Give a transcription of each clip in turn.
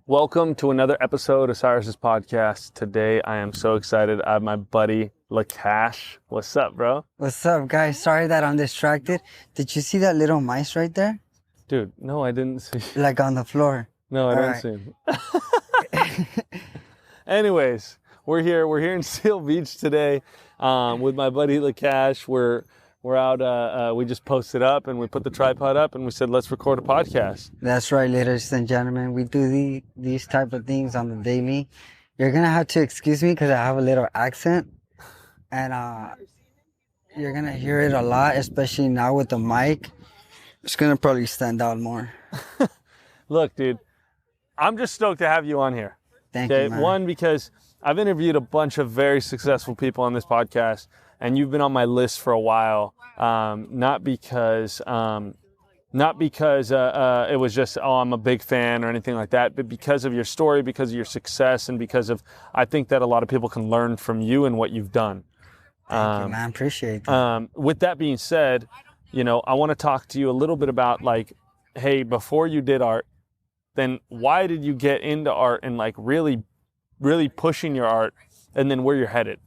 Welcome to another episode of Cyrus's podcast. Today, I am so excited. I have my buddy LeCash. What's up, bro? What's up, guys? Sorry that I'm distracted. Did you see that little mice right there? Dude, no, I didn't see. Like on the floor. No, I All didn't right. see him. Anyways, we're here in Seal Beach today with my buddy LeCash. We're out. We just posted up and we put the tripod up and we said, let's record a podcast. That's right, ladies and gentlemen. We do these type of things on the daily. You're going to have to excuse me because I have a little accent. And you're going to hear it a lot, especially now with the mic. It's going to probably stand out more. Look, dude, I'm just stoked to have you on here. Thank you, man. One, because I've interviewed a bunch of very successful people on this podcast, and you've been on my list for a while. Not because it was just, I'm a big fan or anything like that, but because of your story, because of your success, and because of, I think that a lot of people can learn from you and what you've done. Thank you, man. Appreciate that. With that being said, I want to talk to you a little bit about hey, before you did art, then why did you get into art and really, really pushing your art, and then where you're headed?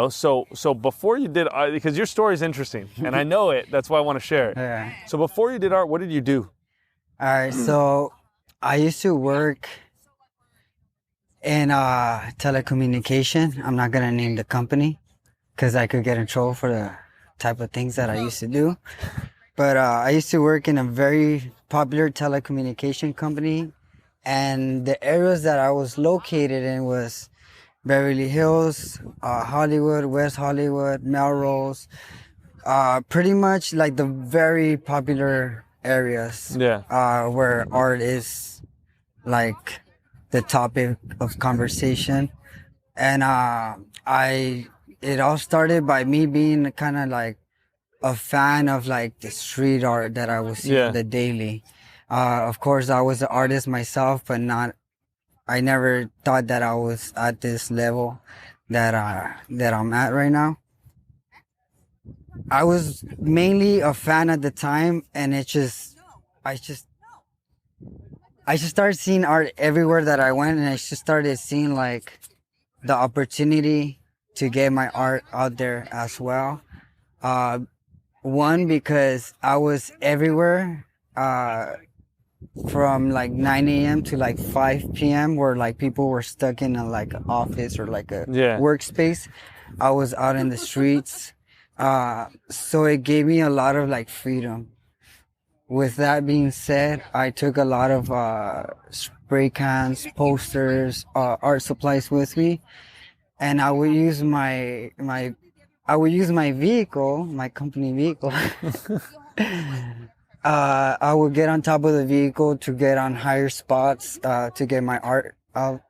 So before you did art, because your story is interesting, and I know it, that's why I want to share it. Yeah. So before you did art, what did you do? All right, so I used to work in telecommunication. I'm not going to name the company because I could get in trouble for the type of things that I used to do. But I used to work in a very popular telecommunication company, and the areas that I was located in was Beverly Hills, Hollywood, West Hollywood, Melrose, pretty much like the very popular areas. Yeah. Where art is like the topic of conversation. And it all started by me being kind of like a fan of like the street art that I was seeing on the daily. Of course, I was an artist myself, but I never thought that I was at this level that I'm at right now. I was mainly a fan at the time, and I just started seeing art everywhere that I went, and I just started seeing like the opportunity to get my art out there as well. One, because I was everywhere, from like 9 a.m. to like 5 p.m. where like people were stuck in a like office or like a workspace. I was out in the streets. So it gave me a lot of like freedom. With that being said, I took a lot of spray cans, posters, art supplies with me, and I would use my vehicle, my company vehicle. I would get on top of the vehicle to get on higher spots to get my art out.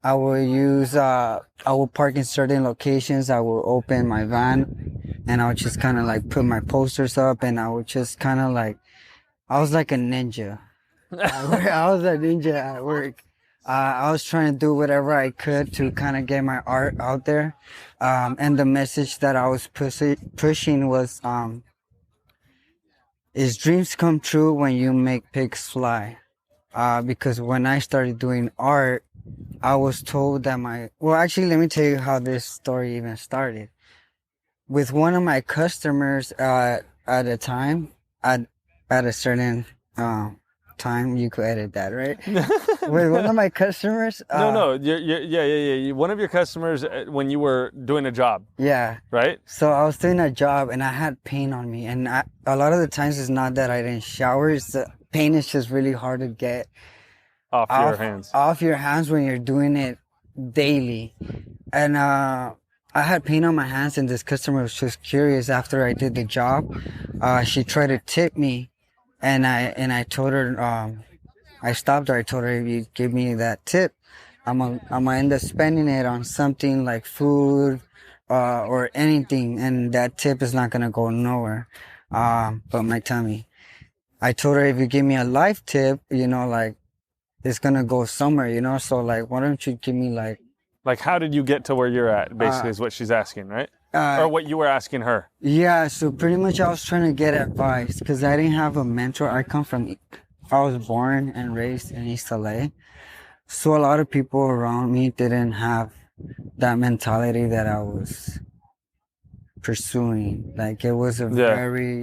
I would park in certain locations. I would open my van and I would just kind of like put my posters up, and I would just kind of like, I was like a ninja. I was a ninja at work. I was trying to do whatever I could to kind of get my art out there. And the message that I was pushing was, is dreams come true when you make pigs fly. Because when I started doing art, I was told that actually, let me tell you how this story even started. With one of my customers at a time, at a certain time, you could edit that, right? With one of my customers. No. Yeah. One of your customers when you were doing a job. Yeah. Right? So I was doing a job and I had paint on me. And a lot of the times it's not that I didn't shower. It's the paint is just really hard to get off your hands when you're doing it daily. And I had paint on my hands, and this customer was just curious after I did the job. She tried to tip me, and I told her, I stopped her. I told her, if you give me that tip, I'm gonna end up spending it on something like food, or anything, and that tip is not gonna go nowhere, but my tummy. I told her, if you give me a life tip, like it's gonna go somewhere, so like, why don't you give me like how did you get to where you're at, basically, is what she's asking, right? Or what you were asking her. Yeah, so pretty much I was trying to get advice because I didn't have a mentor. I come from I was born and raised in East LA. So a lot of people around me didn't have that mentality that I was pursuing. Like it was a very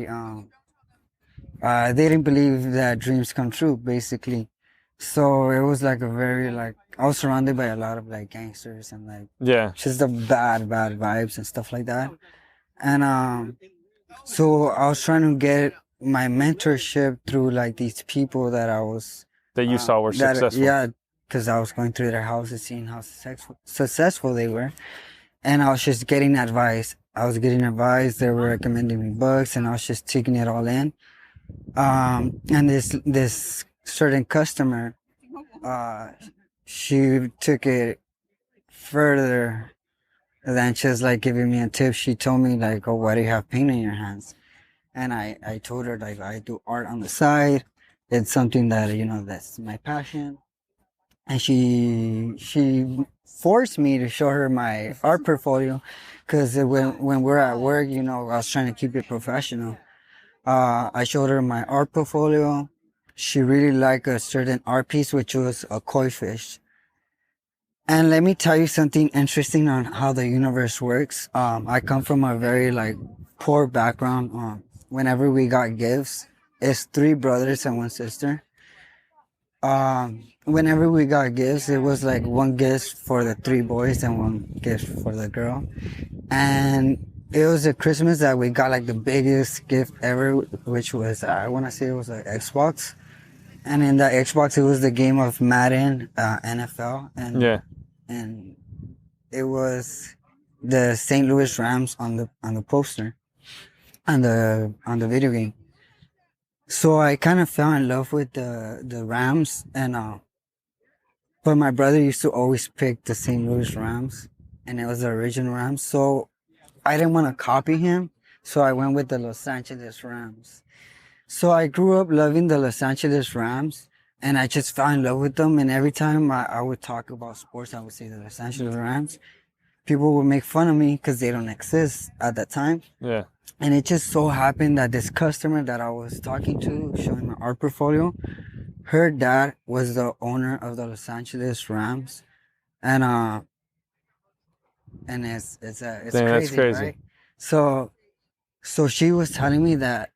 they didn't believe that dreams come true, basically. So it was like a very like I was surrounded by a lot of like gangsters and like just the bad vibes and stuff like that. And so I was trying to get my mentorship through like these people that I was that you saw were successful. Yeah, because I was going through their houses, seeing how successful they were, and I was just getting advice. They were recommending me books, and I was just taking it all in. And this certain customer, she took it further than just like giving me a tip. She told me like, "Oh, why do you have paint in your hands?" And I told her like I do art on the side. It's something that that's my passion. And she forced me to show her my art portfolio, because when we're at work, I was trying to keep it professional. I showed her my art portfolio. She really liked a certain art piece, which was a koi fish. And let me tell you something interesting on how the universe works. I come from a very like poor background. Whenever we got gifts, it's 3 brothers and 1 sister. Whenever we got gifts, it was like 1 gift for the 3 boys and 1 gift for the girl. And it was a Christmas that we got like the biggest gift ever, which was, I want to say it was an Xbox. And in the Xbox, it was the game of Madden, NFL. And it was the St. Louis Rams on the poster, on the video game. So I kind of fell in love with the Rams, and but my brother used to always pick the St. Louis Rams, and it was the original Rams. So I didn't want to copy him, so I went with the Los Angeles Rams. So I grew up loving the Los Angeles Rams, and I just fell in love with them. And every time I would talk about sports, I would say the Los Angeles Rams. People would make fun of me because they don't exist at that time. Yeah. And it just so happened that this customer that I was talking to, showing my art portfolio, her dad was the owner of the Los Angeles Rams. And it's crazy, right? So she was telling me that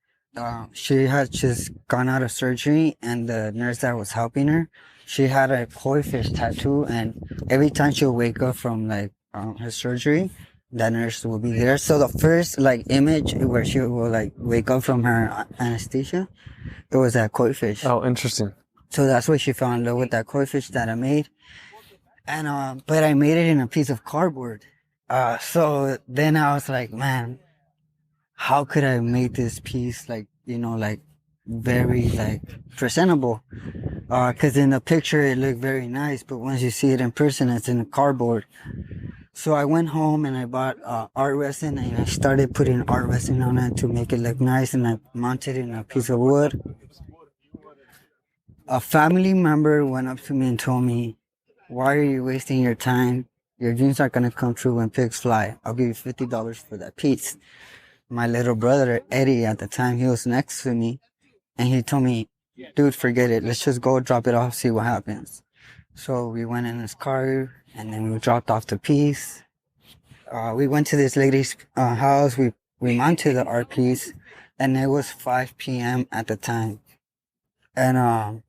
she had just gone out of surgery, and the nurse that was helping her, she had a koi fish tattoo, and every time she would wake up from like her surgery, that nurse will be there. So the first like image where she will like wake up from her anesthesia, it was that koi fish. Oh, interesting. So that's why she fell in love with that koi fish that I made. And but I made it in a piece of cardboard. So then I was like, man, how could I make this piece like like very like presentable? Because in the picture it looked very nice, but once you see it in person, it's in a cardboard. So I went home and I bought art resin, and I started putting art resin on it to make it look nice, and I mounted it in a piece of wood. A family member went up to me and told me, "Why are you wasting your time? Your dreams are going to come true when pigs fly. I'll give you $50 for that piece." My little brother, Eddie, at the time, he was next to me, and he told me, "Dude, forget it. Let's just go drop it off, see what happens." So we went in his car, and then we dropped off the piece. We went to this lady's house. We mounted the art piece, and it was 5 p.m. at the time. And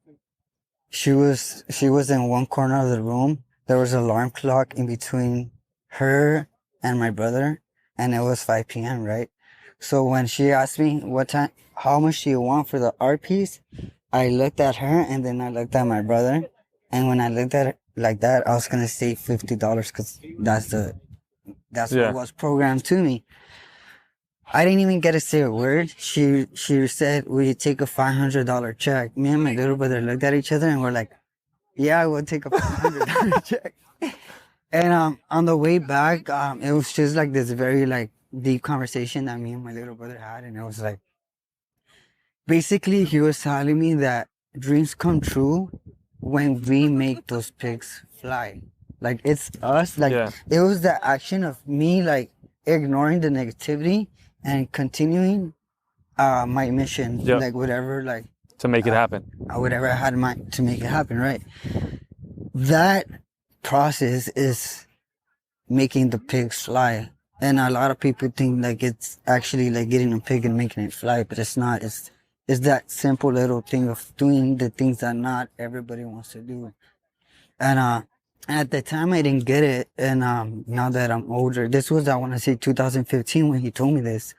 she was in one corner of the room. There was an alarm clock in between her and my brother, and it was 5 p.m., right? So when she asked me how much do you want for the art piece, I looked at her, and then I looked at my brother. And when I looked at it like that, I was going to say $50 because that's what was programmed to me. I didn't even get to say a word. She said, "Will you take a $500 check?" Me and my little brother looked at each other and we're like, "Yeah, I will take a $500 check." And on the way back, it was just like this very like deep conversation that me and my little brother had, and it was like, basically he was telling me that dreams come true when we make those pigs fly. Like it's us. Like it was the action of me like ignoring the negativity and continuing my mission, like whatever like to make it happen. Whatever I had in mind to make it happen, right? That process is making the pigs fly. And a lot of people think like it's actually like getting a pig and making it fly, but it's not. It's that simple little thing of doing the things that not everybody wants to do. And at the time I didn't get it. And now that I'm older, this was, I want to say 2015 when he told me this.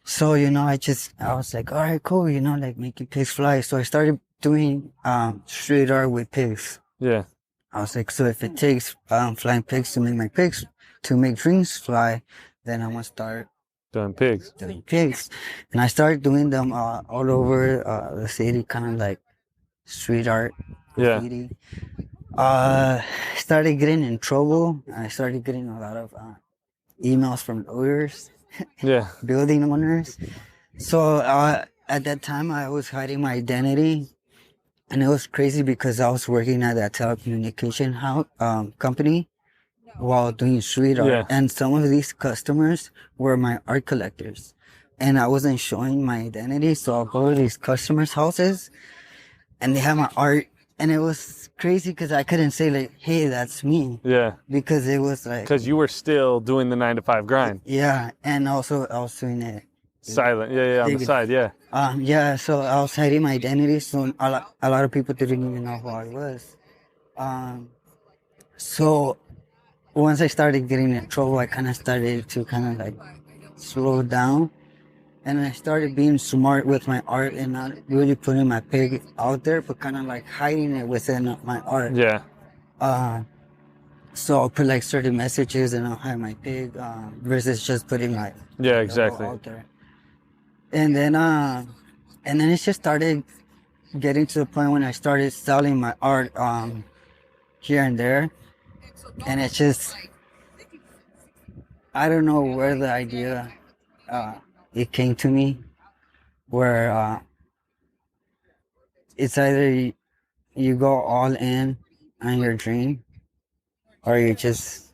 So, you know, I was like, all right, cool, you know, like making pigs fly. So I started doing street art with pigs. Yeah. I was like, so if it takes flying pigs to make dreams fly, then I'm gonna start doing pigs. And I started doing them all over the city, kind of like street art, graffiti. Yeah. Started getting in trouble. I started getting a lot of emails from lawyers. Yeah. Building owners. So at that time, I was hiding my identity. And it was crazy because I was working at a telecommunication company while doing street art. Yeah. And some of these customers were my art collectors. And I wasn't showing my identity. So I'll go to these customers' houses and they have my art. And it was crazy because I couldn't say like, hey, that's me. Yeah. Because it was like... Because you were still doing the 9-to-5 grind. Yeah. And also I was doing it silent. Yeah, on the side, yeah. Yeah, so I was hiding my identity, so a lot of people didn't even know who I was. So once I started getting in trouble, I kind of started to like slow down. And I started being smart with my art and not really putting my pig out there, but kind of like hiding it within my art. Yeah. So I'll put like certain messages and I'll hide my pig versus just putting my exactly out there. And then it just started getting to the point when I started selling my art here and there. And it's just, I don't know where the idea it came to me, where it's either you go all in on your dream or you just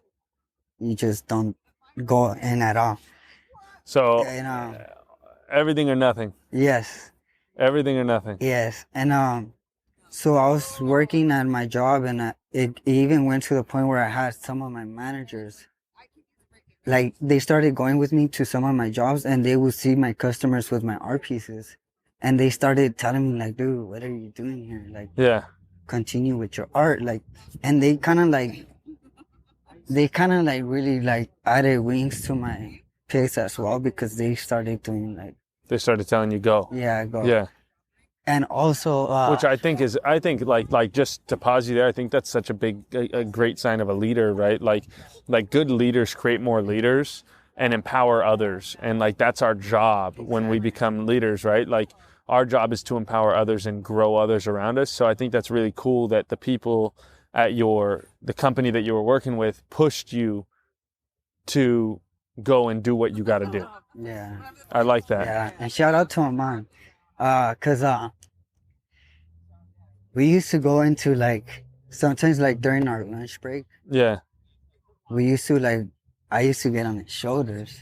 don't go in at all. So everything or nothing. Yes. Everything or nothing. Yes. And so I was working at my job, and it even went to the point where I had some of my managers, like, they started going with me to some of my jobs, and they would see my customers with my art pieces, and they started telling me like, dude, what are you doing here? Like, yeah, continue with your art. Like, and they kind of like really like added wings to my pics as well, because they started doing like, they started telling you go. Yeah, go. Yeah. And also, which I think like just to pause you there, I think that's such a great sign of a leader, right? Like good leaders create more leaders and empower others. And like, that's our job when we become leaders, right? Like, our job is to empower others and grow others around us. So I think that's really cool that the people at the company that you were working with pushed you to go and do what you got to do. Yeah. I like that. Yeah. And shout out to my mom. Cause we used to go into like, sometimes like during our lunch break. Yeah. We used to like, I used to get on his shoulders.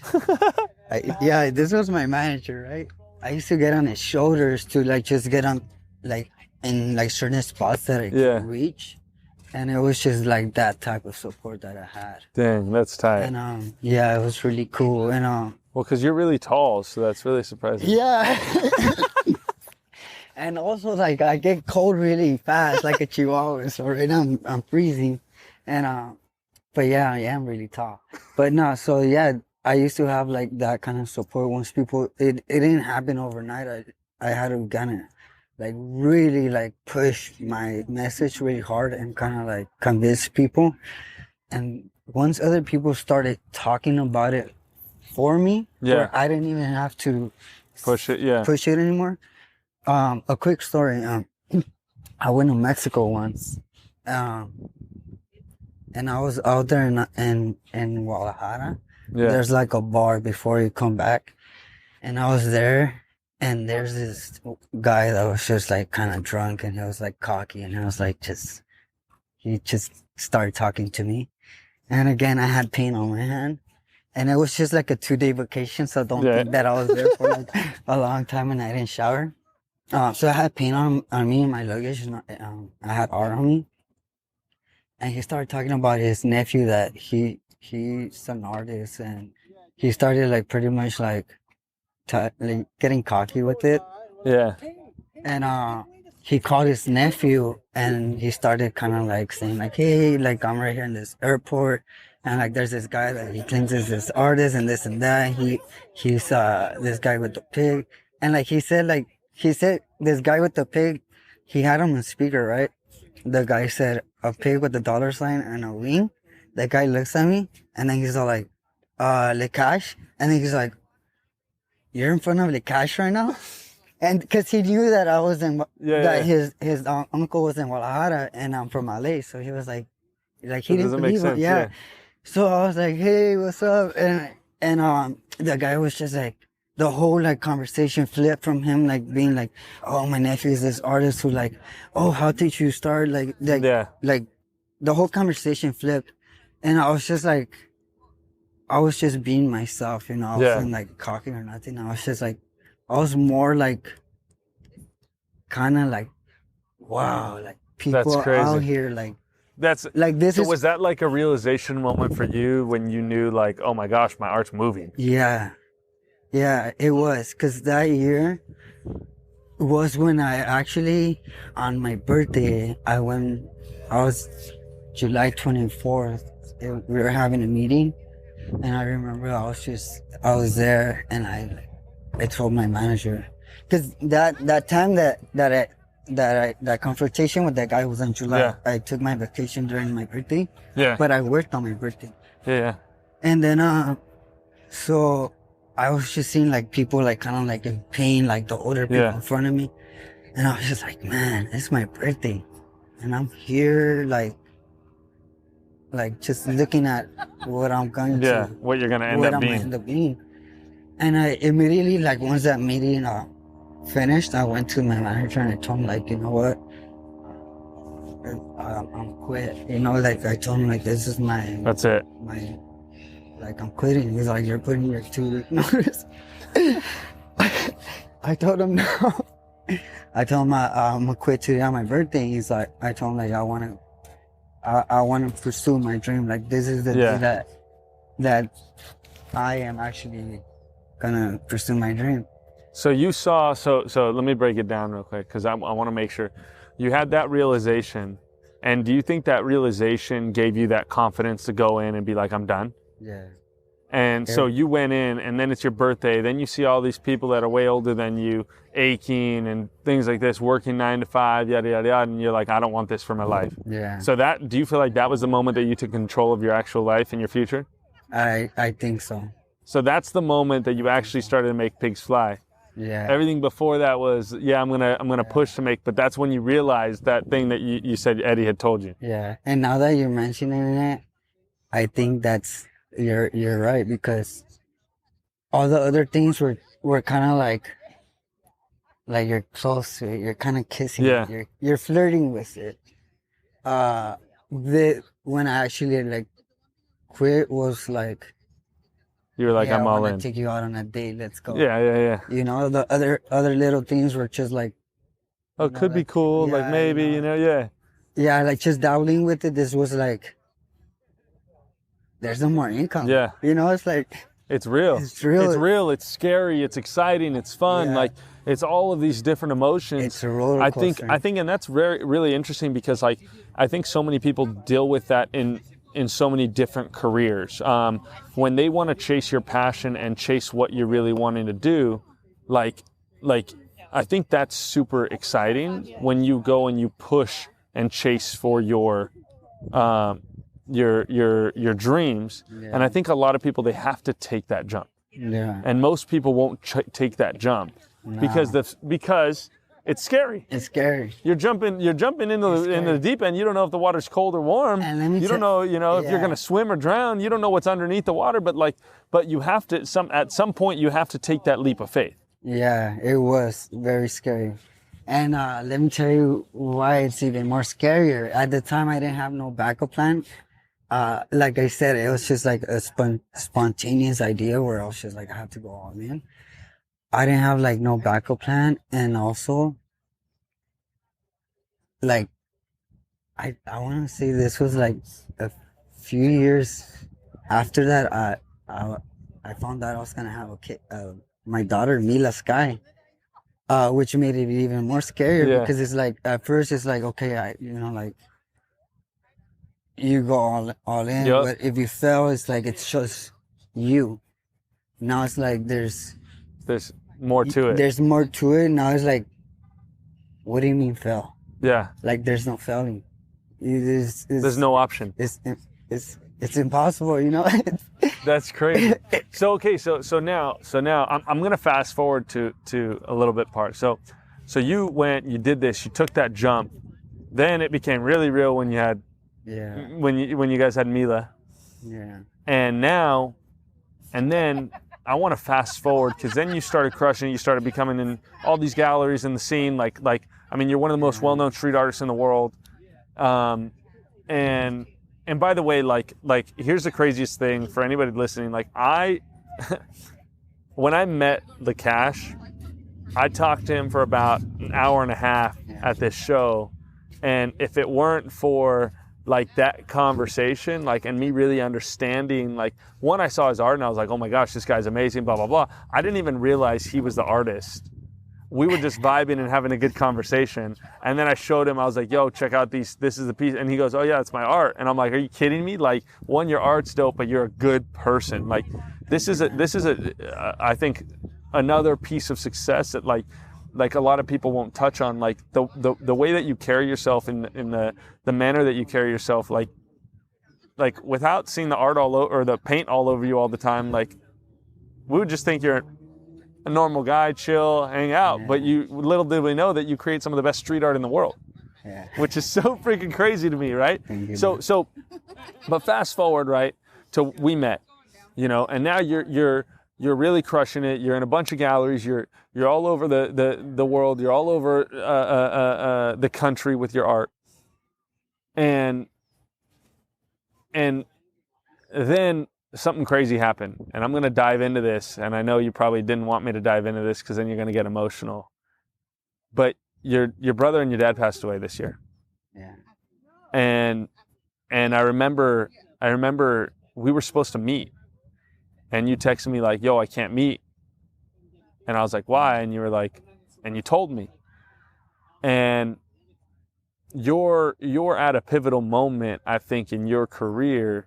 Yeah, this was my manager, right? I used to get on his shoulders to like just get on like in like certain spots that I could reach. And it was just like that type of support that I had. Dang, that's tight. And yeah, it was really cool. And well, because you're really tall, so that's really surprising. Yeah. And also, like, I get cold really fast, like a chihuahua. So right now I'm freezing. And but yeah, I am really tall. But no, so yeah, I used to have like that kind of support. Once people, it didn't happen overnight. I had to kind of like really like push my message really hard and kind of like convince people. And once other people started talking about it for me, where I didn't even have to push it anymore. A quick story. I went to Mexico once, and I was out there in Guadalajara. Yeah. There's like a bar before you come back, and I was there, and there's this guy that was just like kind of drunk, and he was like cocky, and I was like he just started talking to me, and again I had paint on my hand. And it was just like a 2-day vacation, so don't think that I was there for like a long time and I didn't shower. So I had paint on me and my luggage, and I had art on me, and he started talking about his nephew that he's an artist, and he started like pretty much like, like getting cocky with it. Yeah. And he called his nephew, and he started kind of like saying like, hey, like I'm right here in this airport, and like there's this guy that he claims is this artist and this and that. He's this guy with the pig, and like he said this guy with the pig, he had him on speaker, right? The guy said a pig with a dollar sign and a wing. The guy looks at me, and then he's all like, LeCash, and then he's like, you're in front of LeCash right now. And because he knew that I was his uncle was in Guadalajara and I'm from LA, so he was like he didn't believe it. Yeah. So I was like, hey, what's up? And the guy was just like, the whole like conversation flipped from him like being like, oh, my nephew is this artist who like, oh, how did you start? Like the whole conversation flipped, and I was just like, I was just being myself, you know. I wasn't like cocky or nothing. I was just like, I was more like, kind of like, wow, like people out here, like, that's like this. So was that like a realization moment for you when you knew, like, oh my gosh, my art's moving? Yeah, it was, because that year was when I actually, on my birthday, I was July 24th. We were having a meeting, and I remember I was there, and I told my manager, because that time that confrontation with that guy was in July. Yeah. I took my vacation during my birthday. Yeah. But I worked on my birthday. Yeah. And then so I was just seeing like people like kind of like in pain, like the older people in front of me, and I was just like, man, it's my birthday, and I'm here like just looking at what I'm going to, what you're gonna end up being. And I immediately, like, once that meeting finished, I went to my manager and I told him, like, you know what, I'm quit. You know, like, I told him, like, this is that's it. Like, I'm quitting. He's like, you're putting your 2-week notice. I told him no. I told him I'm gonna quit today on my birthday. He's like, I told him, like, I want to pursue my dream. Like, this is the day that I am actually gonna pursue my dream. So you saw, so let me break it down real quick, because I want to make sure you had that realization. And do you think that realization gave you that confidence to go in and be like, I'm done? Yeah. And so you went in, and then it's your birthday. Then you see all these people that are way older than you, aching and things like this, working 9 to 5, yada, yada, yada. And you're like, I don't want this for my life. Yeah. So do you feel like that was the moment that you took control of your actual life and your future? I think so. So that's the moment that you actually started to make pigs fly. Yeah. Everything before that was, I'm gonna push to make, but that's when you realized that thing that you said Eddie had told you. Yeah. And now that you're mentioning it, I think you're right, because all the other things were kind of like you're close to it, you're kind of kissing it, you're flirting with it. When I actually like quit was like, you were like, I'm all in. I want to take you out on a date. Let's go. Yeah. You know, the other little things were just like, oh, it could be cool. Like maybe, Yeah, like just dabbling with it. This was like, there's no more income. Yeah. You know, it's like, it's real. It's real. It's real. It's scary. It's exciting. It's fun. Yeah. Like, it's all of these different emotions. It's a roller coaster. I think, and that's really interesting, because like, I think so many people deal with that in so many different careers. When they want to chase your passion and chase what you're really wanting to do, like I think that's super exciting when you go and you push and chase for your dreams. Yeah. And I think a lot of people, they have to take that jump. Yeah. And most people won't take that jump because it's scary. It's scary. You're jumping into the deep end. You don't know if the water's cold or warm. And you don't know, if you're going to swim or drown. You don't know what's underneath the water. But you have to at some point you have to take that leap of faith. Yeah, it was very scary. And let me tell you why it's even more scarier. At the time, I didn't have no backup plan. Like I said, it was just like a spontaneous idea where I was just like, I have to go all in. I didn't have like no backup plan, and also like I want to say this was like a few years after that. I I found out I was gonna have a kid, my daughter Mila Sky, which made it even more scarier Yeah. because it's like at first it's like okay, like you go all in, Yep. but if you fail, it's like it's just you. Now it's like There's more to it. there's more to it. Now it's like, what do you mean fail? Yeah. Like there's no failing. There's no option. It's impossible, you know. That's crazy. So okay, so now I'm gonna fast forward to a little bit part. So you went, you did this, you took that jump, then it became really real when you had when you guys had Mila. Yeah. And then I want to fast forward because then you started crushing it. You started becoming in all these galleries in the scene. Like I mean, you're one of the most well-known street artists in the world. And by the way, like here's the craziest thing for anybody listening. Like when I met LeCash, I talked to him for about an hour and a half at this show, and if it weren't for like that conversation, like, and me really understanding, like, one, I saw his art and I was like, oh my gosh, this guy's amazing, blah, blah, blah. I didn't even realize he was the artist. We were just vibing and having a good conversation. And then I showed him, I was like, yo, check out this is the piece. And he goes, oh yeah, it's my art. And I'm like, are you kidding me? Like, one, your art's dope, but you're a good person. Like, this is I think another piece of success that like a lot of people won't touch on, like the way that you carry yourself in the manner that you carry yourself, like without seeing the art all over or the paint all over you all the time, like we would just think you're a normal guy, chill, hang out. Yeah. But little did we know that you create some of the best street art in the world. Yeah. Which is so freaking crazy to me, right? So, but fast forward, right, to we met, and now you're really crushing it. You're in a bunch of galleries. You're all over the world. You're all over the country with your art. And then something crazy happened. And I'm going to dive into this. And I know you probably didn't want me to dive into this because then you're going to get emotional. But your brother and your dad passed away this year. Yeah. And I remember we were supposed to meet. And you texted me like, yo, I can't meet. And I was like, why? And you were like, and you told me. And you're at a pivotal moment, I think, in your career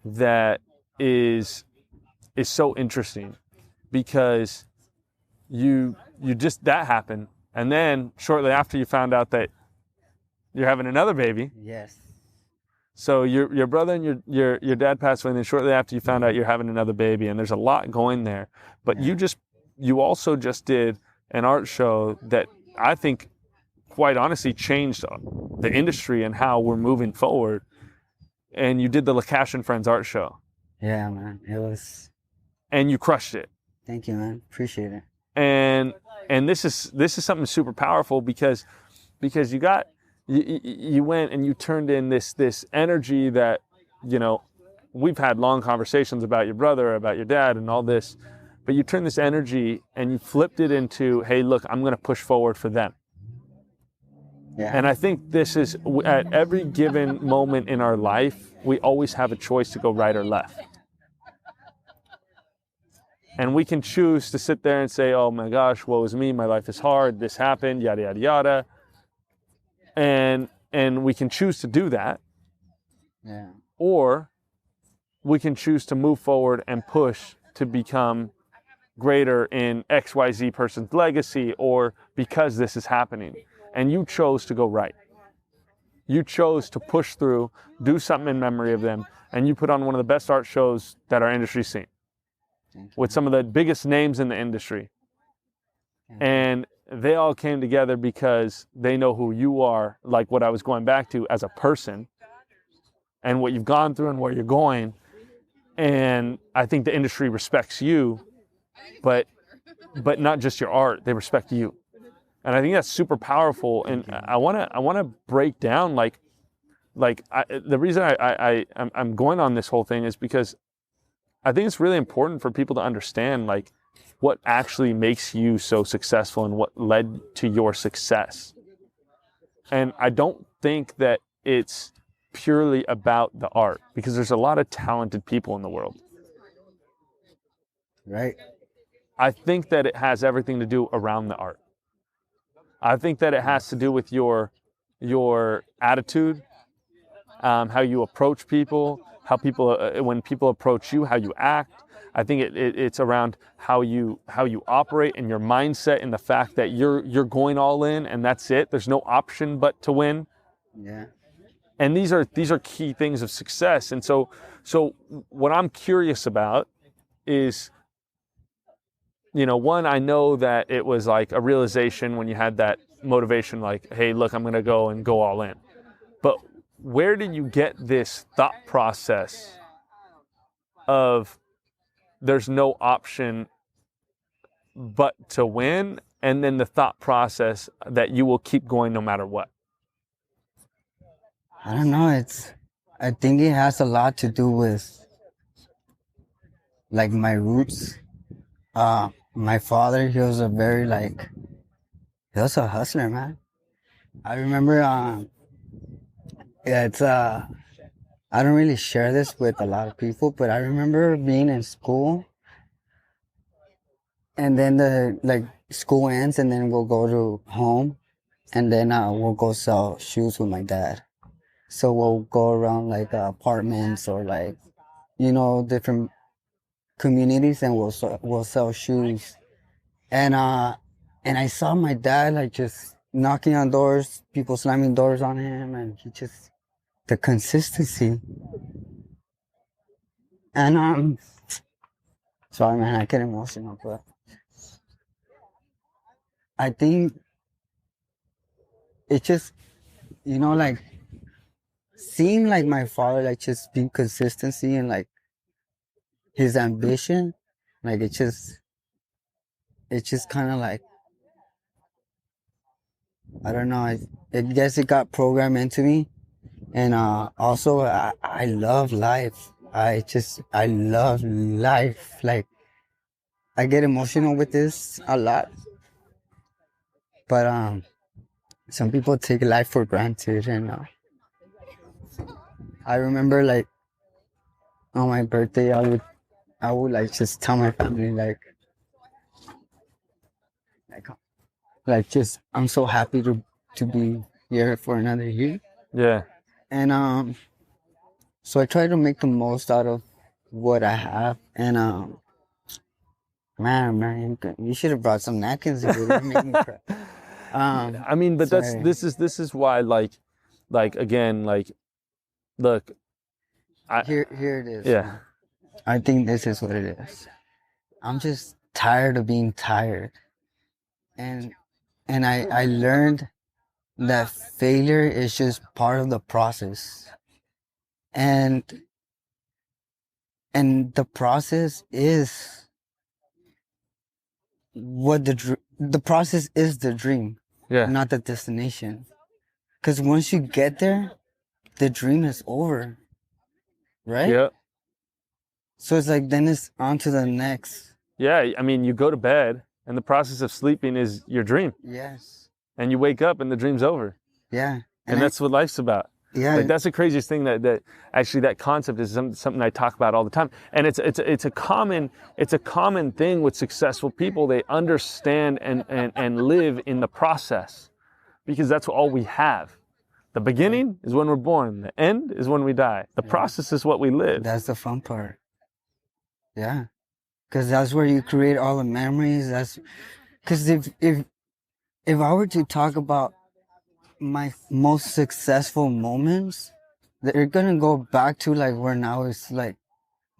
that is so interesting because you just, that happened. And then shortly after you found out that you're having another baby. Yes. So your brother and your dad passed away, and then shortly after you found out you're having another baby, and there's a lot going there. But you also just did an art show that I think, quite honestly, changed the industry and how we're moving forward. And you did the LeCash and Friends art show. Yeah, man, it was. And you crushed it. Thank you, man. Appreciate it. And this is something super powerful because you went and you turned in this energy that, we've had long conversations about your brother, about your dad and all this, but you turned this energy and you flipped it into, hey, look, I'm going to push forward for them. Yeah. And I think this is, at every given moment in our life, we always have a choice to go right or left. And we can choose to sit there and say, oh my gosh, woe is me, my life is hard, this happened, yada, yada, yada. And we can choose to do that. Yeah. Or we can choose to move forward and push to become greater in XYZ person's legacy, or because this is happening. And you chose to go right. You chose to push through, do something in memory of them, and you put on one of the best art shows that our industry's seen, with some of the biggest names in the industry. And they all came together because they know who you are, like what I was going back to, as a person, and what you've gone through and where you're going. And I think the industry respects you, but not just your art, they respect you. And I think that's super powerful. And I wanna break down the reason I'm going on this whole thing is because I think it's really important for people to understand like what actually makes you so successful and what led to your success. And I don't think that it's purely about the art, because there's a lot of talented people in the world. Right. I think that it has everything to do around the art. I think that it has to do with your attitude, how you approach people, how people when people approach you, how you act. I think it's around how you operate and your mindset, and the fact that you're going all in and that's it. There's no option but to win. Yeah. And these are key things of success. And so what I'm curious about is, one, I know that it was like a realization when you had that motivation, like, hey, look, I'm going to go all in. But where did you get this thought process of there's no option but to win, and then the thought process that you will keep going no matter what? I don't know. I think it has a lot to do with like my roots. My father, he was he was a hustler, man. I remember, yeah, I don't really share this with a lot of people, but I remember being in school, and then school ends, and then we'll go to home, and then we'll go sell shoes with my dad. So we'll go around like apartments or different communities, and we'll sell shoes. And I saw my dad like just knocking on doors, people slamming doors on him, and the consistency. And sorry man, I get emotional, but I think it just, like seeing like my father like just being consistency and like his ambition, like it's just kind of like, I don't know, I guess it got programmed into me. And also I love life. I love life. Like I get emotional with this a lot, but some people take life for granted. And I remember like on my birthday, I would like just tell my family like just I'm so happy to be here for another year. Yeah. And so I try to make the most out of what I have. And man, you should have brought some napkins. If you make me cry. I mean, but sorry. this is why, like again, like, look, Here it is. Yeah. Man. I think this is what it is. I'm just tired of being tired. And I learned that failure is just part of the process. And the process is the process is the dream, Yeah. not the destination. Because once you get there, the dream is over, right? Yeah. So it's like then it's on to the next. Yeah. I mean, you go to bed, and the process of sleeping is your dream. Yes. And you wake up, and the dream's over. Yeah. And that's what life's about. Yeah. Like, that's the craziest thing that actually that concept is something I talk about all the time. And it's a common thing with successful people. They understand and live in the process, because that's all we have. The beginning is when we're born. The end is when we die. The process is what we live. That's the fun part. Yeah. Because that's where you create all the memories. Because if I were to talk about my most successful moments, they're gonna go back to like where now it's like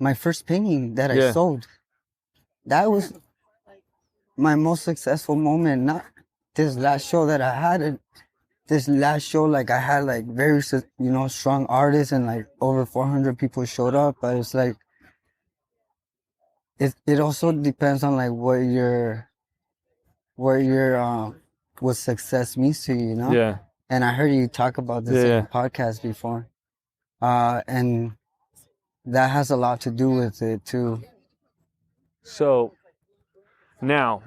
my first painting that I sold. That was my most successful moment. Not this last show that I had. This last show, like I had like very strong artists, and like over 400 people showed up. But it's like it also depends on like what success means to you, Yeah. And I heard you talk about this in a podcast before, and that has a lot to do with it too. So now,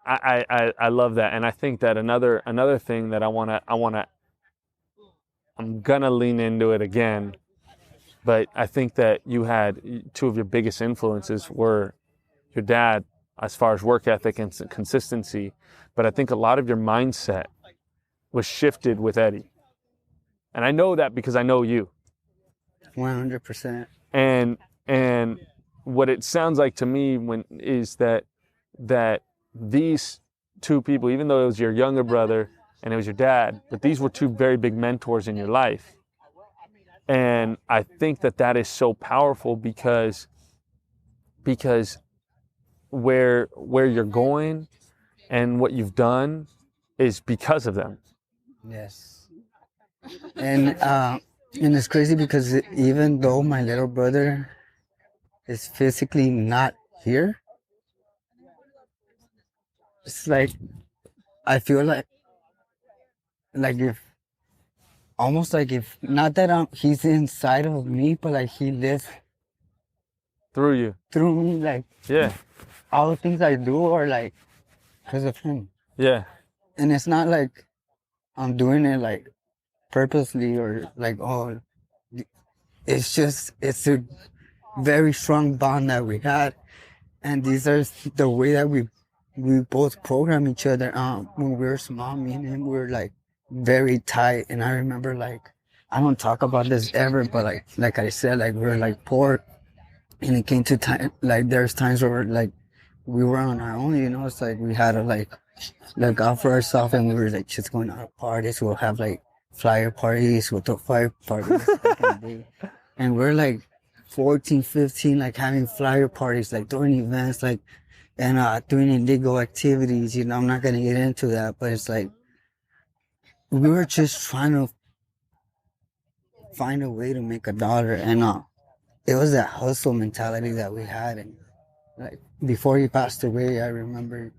I love that, and I think that another thing that I'm gonna lean into it again, but I think that you had two of your biggest influences were your dad as far as work ethic and consistency, but I think a lot of your mindset was shifted with Eddie, and I know that because I know you. 100%. And what it sounds like to me is that these two people, even though it was your younger brother and it was your dad, but these were two very big mentors in your life. And I think that is so powerful because where you're going and what you've done is because of them. Yes. And it's crazy because even though my little brother is physically not here, it's like I feel like if almost like if not that he's inside of me, but like he lives through me, like yeah, all the things I do are like because of him. Yeah. And it's not like I'm doing it like purposely or like, oh, it's a very strong bond that we had. And these are the way that we both program each other. When we were small, me and him, we were like very tight. And I remember like, I don't talk about this ever, but like I said, like we were like poor. And it came to time, like there's times where like we were on our own, you know, it's like we had to like look out for ourselves, and we were like just going out to parties. We'll have like flyer parties, we'll throw fire parties. And we're like 14, 15, like having flyer parties, like throwing events, like, and doing illegal activities. You know, I'm not going to get into that, but it's like we were just trying to find a way to make $1. And it was that hustle mentality that we had. And like before he passed away, I remember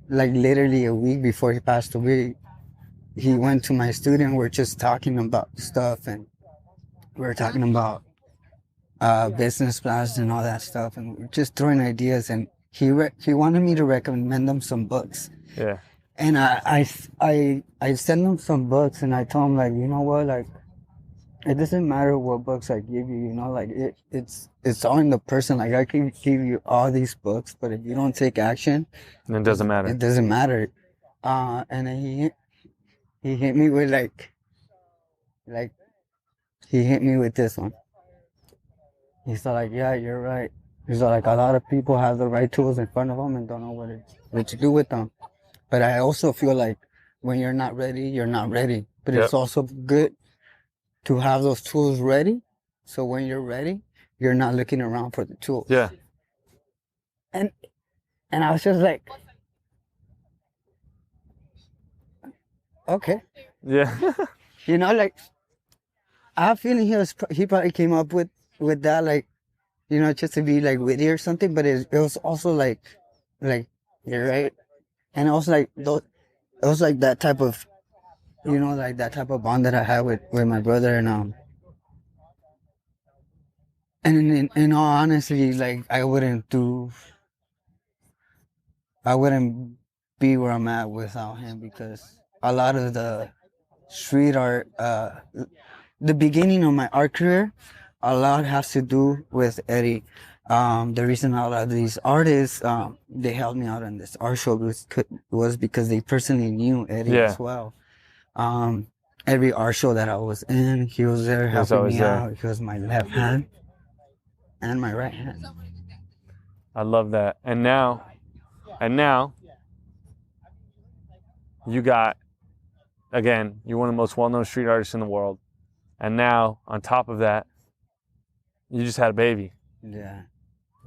like literally a week before he passed away, he went to my studio and we're just talking about stuff, and we were talking about business plans and all that stuff, and we're just throwing ideas. And he wanted me to recommend him some books. Yeah. And I sent him some books, and I told him, like, you know what, like, it doesn't matter what books I give you, you know, like it's all in the person. Like I can give you all these books, but if you don't take action, then it doesn't matter. It doesn't matter. And then he hit me with like he hit me with this one. He's like, yeah, you're right. He's like, a lot of people have the right tools in front of them and don't know what to do with them. But I also feel like when you're not ready, you're not ready. But It's also good to have those tools ready. So when you're ready, you're not looking around for the tools. Yeah. And I was just like, okay. Yeah. You know, like, I have a feeling he probably came up with that, like, you know, just to be like witty or something. But it was also like you're right. And also like it was like that type of, you know, like that type of bond that I had with my brother. And in all honesty, like I wouldn't be where I'm at without him, because a lot of the street art, the beginning of my art career, a lot has to do with Eddie. The reason a lot of these artists, they helped me out on this art show was because they personally knew Eddie as well. Every art show that I was in, he was there helping me out. He was my left hand and my right hand. I love that. And now you got, again, you're one of the most well-known street artists in the world. And now, on top of that, you just had a baby. Yeah.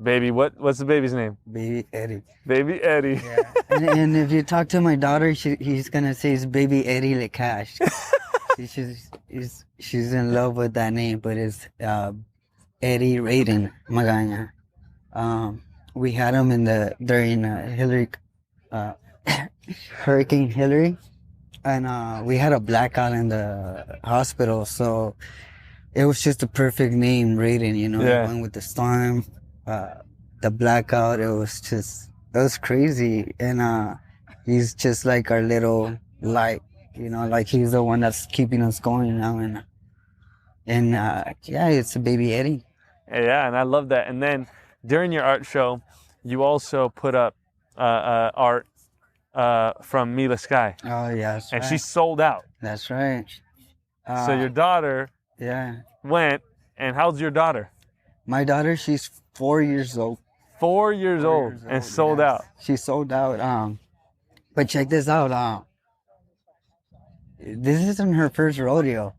Baby, what's the baby's name? Baby Eddie. Baby Eddie. Yeah. and if you talk to my daughter, he's gonna say it's Baby Eddie LeCash. she's in love with that name, but it's Eddie Raiden Magana. We had him during Hillary, Hurricane Hillary, and we had a blackout in the hospital, so it was just a perfect name, Raiden. You know, It went with the storm, the blackout. It was just it was crazy. And he's just like our little light, like he's the one that's keeping us going now. And yeah, it's a baby Eddie. Yeah, and I love that. And then during your art show, you also put up art from Mila Sky, Oh yeah, that's and right. she sold out. That's right. So your daughter Yeah. went, and how's your daughter? My daughter, she's 4 years old. 4 years old and sold yes. out. She sold out. But check this out. This isn't her first rodeo.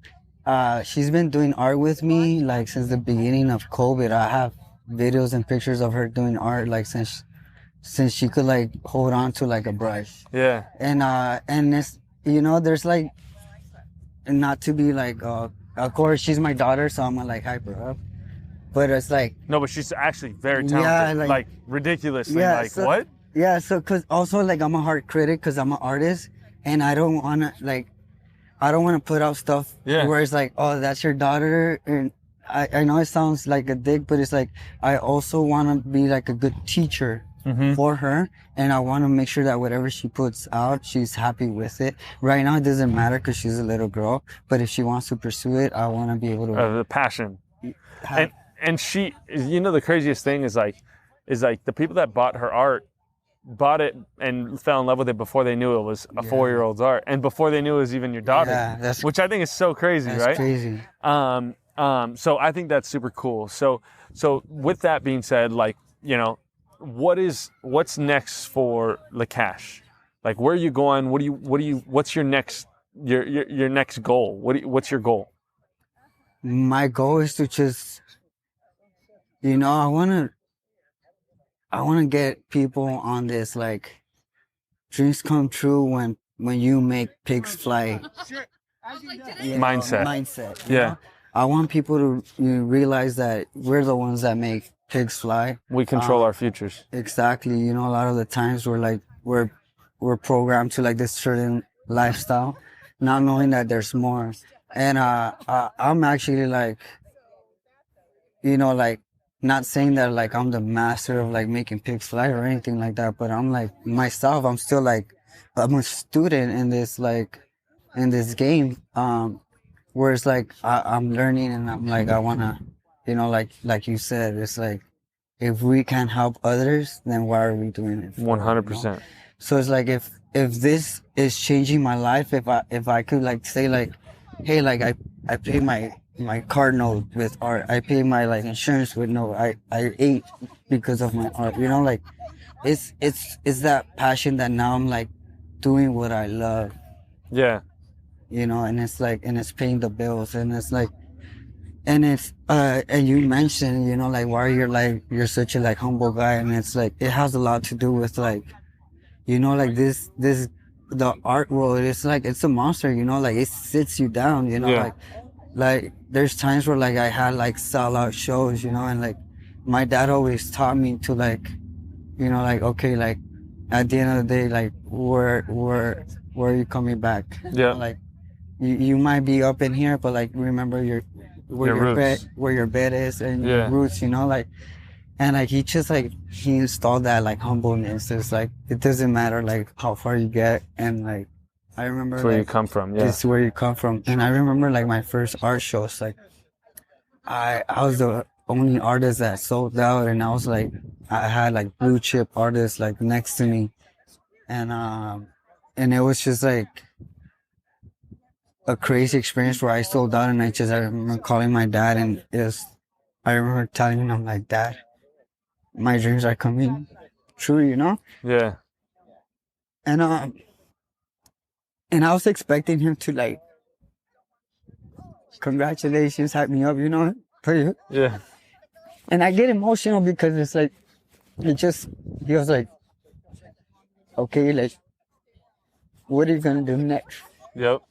She's been doing art with me like since the beginning of COVID. I have videos and pictures of her doing art like since she could like hold on to like a brush. Yeah. And it's there's like not to be like of course she's my daughter, so I'm gonna like hype her up. But it's like no, but she's actually very talented. Yeah, like ridiculously. Yeah, like what? Yeah, so cause also like I'm a hard critic because I'm an artist and I don't wanna put out stuff where it's like, oh, that's your daughter. And I know it sounds like a dick, but it's like I also want to be like a good teacher for her, and I want to make sure that whatever she puts out, she's happy with it. Right now, it doesn't matter because she's a little girl, but if she wants to pursue it, I want to be able to. The passion. And she, the craziest thing is like the people that bought her art bought it and fell in love with it before they knew it was a 4-year-old's art, and before they knew it was even your daughter, which I think is so crazy, that's right? Crazy. So I think that's super cool. So with that being said, like, what's next for LeCash? Like, where are you going? What's your next your next goal? What's your goal? My goal is to just, I want to get people on this, like, dreams come true when you make pigs fly. Mindset. Yeah. I want people to realize that we're the ones that make pigs fly. We control our futures. Exactly. A lot of the times we're programmed to like this certain lifestyle, not knowing that there's more. And I'm actually like, like, not saying that like I'm the master of like making pigs fly or anything like that, but I'm like myself, I'm still like, I'm a student in this game, where it's like I'm learning and I'm like, I wanna, like you said, it's like, if we can't help others, then why are we doing it? 100%. So it's like, if this is changing my life, if I could like say like, hey, like I pay my car note with art, I pay my like insurance with no, I ate because of my art, like it's that passion that now I'm like doing what I love. Yeah. And it's like, and it's paying the bills, and it's like, and it's and you mentioned, like, why you're such a like humble guy, and it's like, it has a lot to do with like, like this the art world, it's like, it's a monster, like it sits you down, like there's times where like I had like sellout shows, and like my dad always taught me to like, like, okay, like at the end of the day, like where are you coming back? Yeah. Like you might be up in here, but like remember where your bed is and your roots, like, and like he just like he installed that like humbleness. It's like it doesn't matter like how far you get, and like I remember it's where like, you come from. Yeah, it's where you come from. And I remember like my first art shows, like I was the only artist that sold out, and I was like, I had like blue chip artists like next to me, and it was just like a crazy experience where I sold out, and I remember calling my dad, and I remember telling him, I'm like, Dad, my dreams are coming true, Yeah. And I was expecting him to like, congratulations, hype me up, for you. Yeah. And I get emotional because it's like, he was like, okay, like, what are you gonna do next? Yep.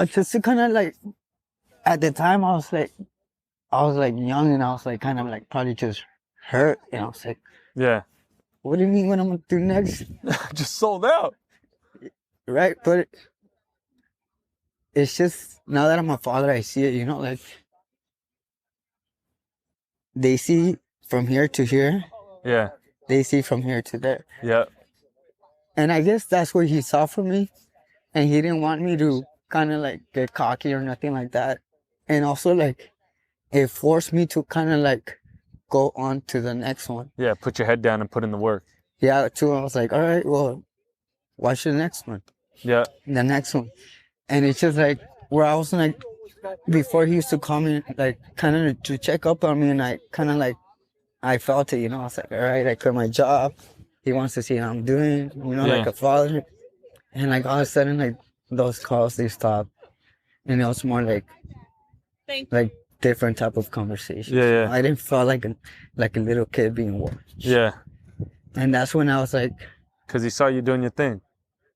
Just to kind of like, at the time I was like young, and I was like kind of like probably just hurt, and I was like, yeah, what do you mean what I'm gonna do next? Just sold out. Right, but it's just, now that I'm a father, I see it, like they see from here to here. Yeah. they see from here to there. Yeah. And I guess that's what he saw from me. And he didn't want me to kind of like get cocky or nothing like that. And also like it forced me to kind of like go on to the next one. Yeah, put your head down and put in the work. Yeah, too. I was like, all right, well, watch the next one. Yeah. The next one. And it's just like where I was like, before he used to call me like kind of to check up on me, and I kind of like, I felt it, you know. I was like, all right, I quit my job. He wants to see how I'm doing, you know, like a father. And like all of a sudden, like those calls, they stopped. And it was more like different type of conversation. Yeah, yeah. I didn't feel like a little kid being watched. Yeah. And that's when I was like, because he saw you doing your thing.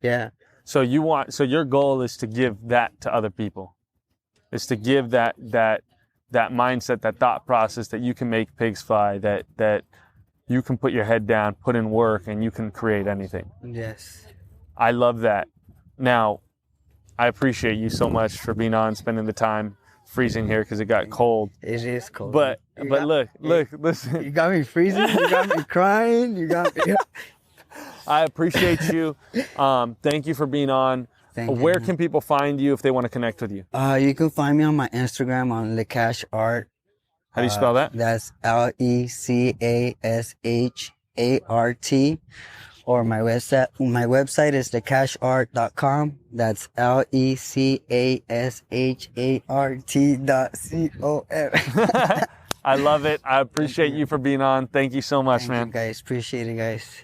Yeah. So your goal is to give that to other people. Is to give that mindset, that thought process that you can make pigs fly, that you can put your head down, put in work, and you can create anything. Yes. I love that. Now, I appreciate you so much for being on, spending the time, freezing here because it got cold. It is cold. But look, listen. You got me freezing. You got me crying. You got me. I appreciate you. Thank you for being on. Where can people find you if they want to connect with you? You can find me on my Instagram on LeCash Art. How do you spell that? That's LeCashArt. Or my website is lecashart.com. That's LeCashart.com. I love it. I appreciate you for being on. Thank you so much, man. Thank you guys. Appreciate it, guys.